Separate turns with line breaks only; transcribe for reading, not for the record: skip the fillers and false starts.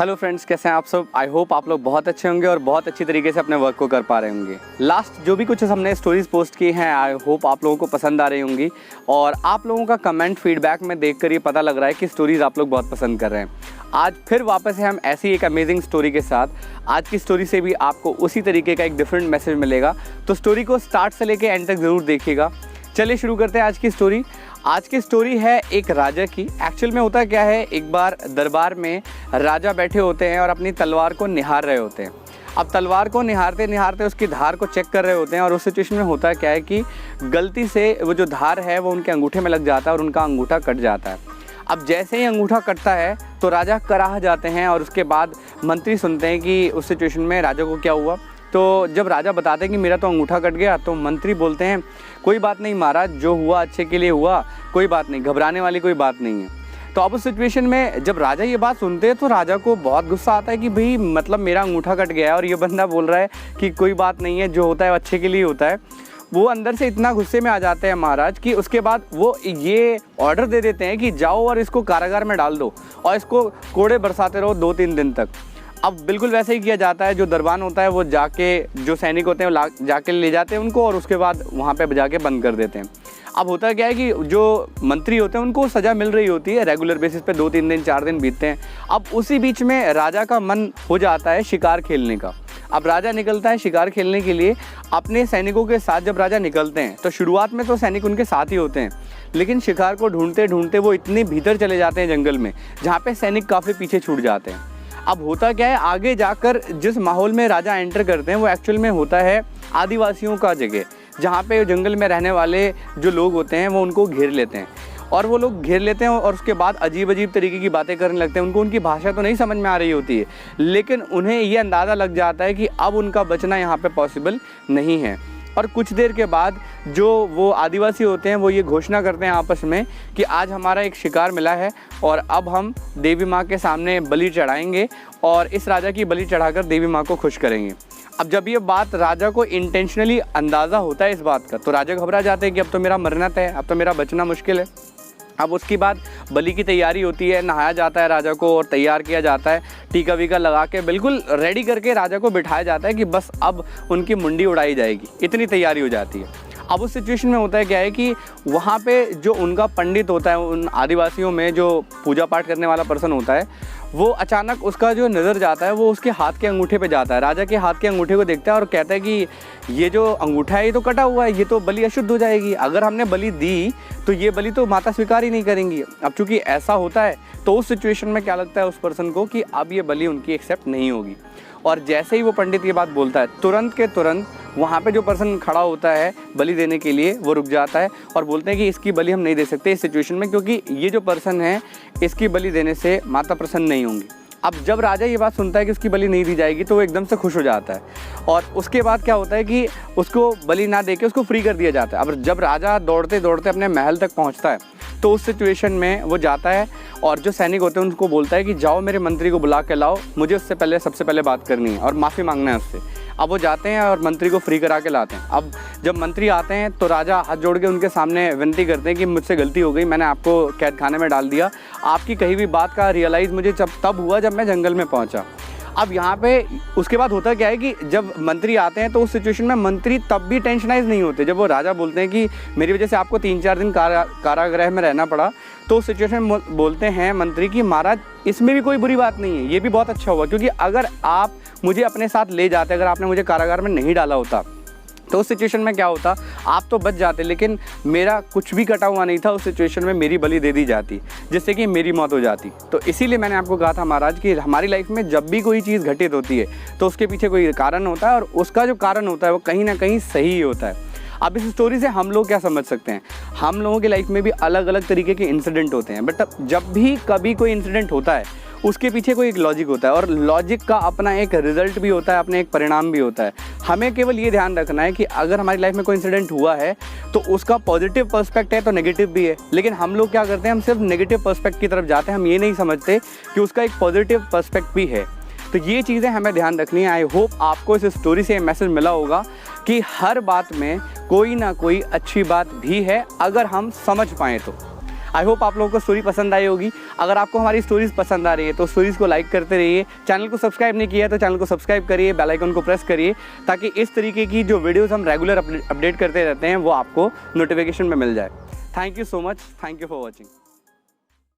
Hello friends, कैसे हैं आप सब। आई होप आप लोग बहुत अच्छे होंगे और बहुत अच्छी तरीके से अपने वर्क को कर पा रहे होंगे। लास्ट जो भी कुछ हमने स्टोरीज पोस्ट की हैं, आई होप आप लोगों को पसंद आ रही होंगी और आप लोगों का कमेंट फीडबैक में देखकर ये पता लग रहा है कि स्टोरीज आप लोग बहुत पसंद कर रहे हैं। आज फिर वापस है हम ऐसी एक अमेजिंग स्टोरी के साथ। आज की स्टोरी से भी आपको उसी तरीके का एक डिफरेंट मैसेज मिलेगा, तो स्टोरी को स्टार्ट से लेकर एंड तक ज़रूर देखिएगा। चलिए शुरू करते हैं आज की स्टोरी। आज की स्टोरी है एक राजा की। एक्चुअल में होता क्या है, एक बार दरबार में राजा बैठे होते हैं और अपनी तलवार को निहार रहे होते हैं। अब तलवार को निहारते निहारते उसकी धार को चेक कर रहे होते हैं और उस सिचुएशन में होता क्या है कि गलती से वो जो धार है वो उनके अंगूठे में लग जाता है और उनका अंगूठा कट जाता है। अब जैसे ही अंगूठा कटता है तो राजा कराह जाते हैं और उसके बाद मंत्री सुनते हैं कि उस सिचुएशन में राजा को क्या हुआ। तो जब राजा बताते हैं कि मेरा तो अंगूठा कट गया, तो मंत्री बोलते हैं कोई बात नहीं महाराज, जो हुआ अच्छे के लिए हुआ, कोई बात नहीं, घबराने वाली कोई बात नहीं है। तो अब उस सिचुएशन में जब राजा ये बात सुनते हैं तो राजा को बहुत गुस्सा आता है कि भाई मतलब मेरा अंगूठा कट गया है और ये बंदा बोल रहा है कि कोई बात नहीं है, जो होता है अच्छे के लिए होता है। वो अंदर से इतना गुस्से में आ जाते हैं महाराज कि उसके बाद वो ये ऑर्डर दे देते हैं कि जाओ और इसको कारागार में डाल दो और इसको कोड़े बरसाते रहो 2-3 दिन तक। अब बिल्कुल वैसे ही किया जाता है। जो दरबान होता है वो जाके, जो सैनिक होते हैं वो जाके ले जाते हैं उनको और उसके बाद वहाँ पे जाके बंद कर देते हैं। अब होता क्या है कि जो मंत्री होते हैं उनको सज़ा मिल रही होती है, रेगुलर बेसिस पे 2-3 दिन 4 दिन बीतते हैं। अब उसी बीच में राजा का मन हो जाता है शिकार खेलने का। अब राजा निकलता है शिकार खेलने के लिए अपने सैनिकों के साथ। जब राजा निकलते हैं तो शुरुआत में तो सैनिक उनके साथ ही होते हैं, लेकिन शिकार को ढूंढते ढूंढते वो इतने भीतर चले जाते हैं जंगल में जहाँ पे सैनिक काफ़ी पीछे छूट जाते हैं। अब होता क्या है, आगे जाकर जिस माहौल में राजा एंटर करते हैं वो एक्चुअल में होता है आदिवासियों का जगह, जहाँ पे जंगल में रहने वाले जो लोग होते हैं वो उनको घेर लेते हैं और वो लोग घेर लेते हैं और उसके बाद अजीब अजीब तरीके की बातें करने लगते हैं। उनको उनकी भाषा तो नहीं समझ में आ रही होती है, लेकिन उन्हें ये अंदाज़ा लग जाता है कि अब उनका बचना यहाँ पे पॉसिबल नहीं है। और कुछ देर के बाद जो वो आदिवासी होते हैं वो ये घोषणा करते हैं आपस में कि आज हमारा एक शिकार मिला है और अब हम देवी माँ के सामने बलि चढ़ाएंगे और इस राजा की बलि चढ़ाकर देवी माँ को खुश करेंगे। अब जब ये बात राजा को इंटेंशनली अंदाज़ा होता है इस बात का, तो राजा घबरा जाते हैं कि अब तो मेरा मरना तय है, अब तो मेरा बचना मुश्किल है। अब उसके बाद बलि की तैयारी होती है, नहाया जाता है राजा को और तैयार किया जाता है, टीका वीका लगा के बिल्कुल रेडी करके राजा को बिठाया जाता है कि बस अब उनकी मुंडी उड़ाई जाएगी, इतनी तैयारी हो जाती है। अब उस सिचुएशन में होता है क्या है कि वहाँ पे जो उनका पंडित होता है, उन आदिवासियों में जो पूजा पाठ करने वाला पर्सन होता है, वो अचानक उसका जो नज़र जाता है वो उसके हाथ के अंगूठे पे जाता है। राजा के हाथ के अंगूठे को देखता है और कहता है कि ये जो अंगूठा है ये तो कटा हुआ है, ये तो बलि अशुद्ध हो जाएगी। अगर हमने बलि दी तो ये बलि तो माता स्वीकार ही नहीं करेंगी। अब चूँकि ऐसा होता है तो उस सिचुएशन में क्या लगता है उस पर्सन को कि अब ये बलि उनकी एक्सेप्ट नहीं होगी। और जैसे ही वो पंडित ये बात बोलता है, तुरंत के तुरंत वहाँ पे जो पर्सन खड़ा होता है बलि देने के लिए वो रुक जाता है और बोलते हैं कि इसकी बलि हम नहीं दे सकते इस सिचुएशन में, क्योंकि ये जो पर्सन है इसकी बलि देने से माता प्रसन्न नहीं होंगी। अब जब राजा ये बात सुनता है कि उसकी बलि नहीं दी जाएगी तो वो एकदम से खुश हो जाता है और उसके बाद क्या होता है कि उसको बलि ना देके उसको फ्री कर दिया जाता है। अब जब राजा दौड़ते दौड़ते अपने महल तक पहुंचता है तो उस सिचुएशन में वो जाता है और जो सैनिक होते हैं उनको बोलता है कि जाओ मेरे मंत्री को बुला के लाओ, मुझे उससे पहले सबसे पहले बात करनी है और माफ़ी मांगना है उससे। अब वो जाते हैं और मंत्री को फ्री करा के लाते हैं। अब जब मंत्री आते हैं तो राजा हाथ जोड़ के उनके सामने विनती करते हैं कि मुझसे गलती हो गई, मैंने आपको कैद खाने में डाल दिया, आपकी कही हुई बात का रियलाइज़ मुझे तब हुआ जब मैं जंगल में पहुंचा। अब यहाँ पे उसके बाद होता क्या है कि जब मंत्री आते हैं तो उस सिचुएशन में मंत्री तब भी टेंशनाइज नहीं होते। जब वो राजा बोलते हैं कि मेरी वजह से आपको 3-4 दिन कारागृह में रहना पड़ा, तो उस सिचुएशन में बोलते हैं मंत्री कि महाराज इसमें भी कोई बुरी बात नहीं है, ये भी बहुत अच्छा हुआ, क्योंकि अगर आप मुझे अपने साथ ले जाते, अगर आपने मुझे कारागार में नहीं डाला होता तो उस सिचुएशन में क्या होता, आप तो बच जाते, लेकिन मेरा कुछ भी कटा हुआ नहीं था। उस सिचुएशन में मेरी बलि दे दी जाती जिससे कि मेरी मौत हो जाती। तो इसीलिए मैंने आपको कहा था महाराज कि हमारी लाइफ में जब भी कोई चीज़ घटित होती है तो उसके पीछे कोई कारण होता है और उसका जो कारण होता है वो कहीं ना कहीं सही होता है। अब इस स्टोरी से हम लोग क्या समझ सकते हैं, हम लोगों की लाइफ में भी अलग अलग तरीके के इंसिडेंट होते हैं, बट जब भी कभी कोई इंसिडेंट होता है उसके पीछे कोई एक लॉजिक होता है और लॉजिक का अपना एक रिजल्ट भी होता है, अपना एक परिणाम भी होता है। हमें केवल ये ध्यान रखना है कि अगर हमारी लाइफ में कोई इंसिडेंट हुआ है तो उसका पॉजिटिव पर्सपेक्ट है तो नेगेटिव भी है, लेकिन हम लोग क्या करते हैं, हम सिर्फ नेगेटिव पर्सपेक्ट की तरफ जाते हैं, हम ये नहीं समझते कि उसका एक पॉजिटिव पर्सपेक्ट भी है। तो ये चीज़ें हमें ध्यान रखनी है। आई होप आपको इस स्टोरी से मैसेज मिला होगा कि हर बात में कोई ना कोई अच्छी बात भी है अगर हम समझ पाएँ तो। आई होप आप लोगों को स्टोरी पसंद आई होगी। अगर आपको हमारी स्टोरीज पसंद आ रही है तो स्टोरीज़ को लाइक करते रहिए। चैनल को सब्सक्राइब नहीं किया है तो चैनल को सब्सक्राइब करिए, बेल आइकन को प्रेस करिए, ताकि इस तरीके की जो वीडियोज़ हम रेगुलर अपडेट करते रहते हैं वो आपको नोटिफिकेशन में मिल जाए। Thank you so much, thank you for watching.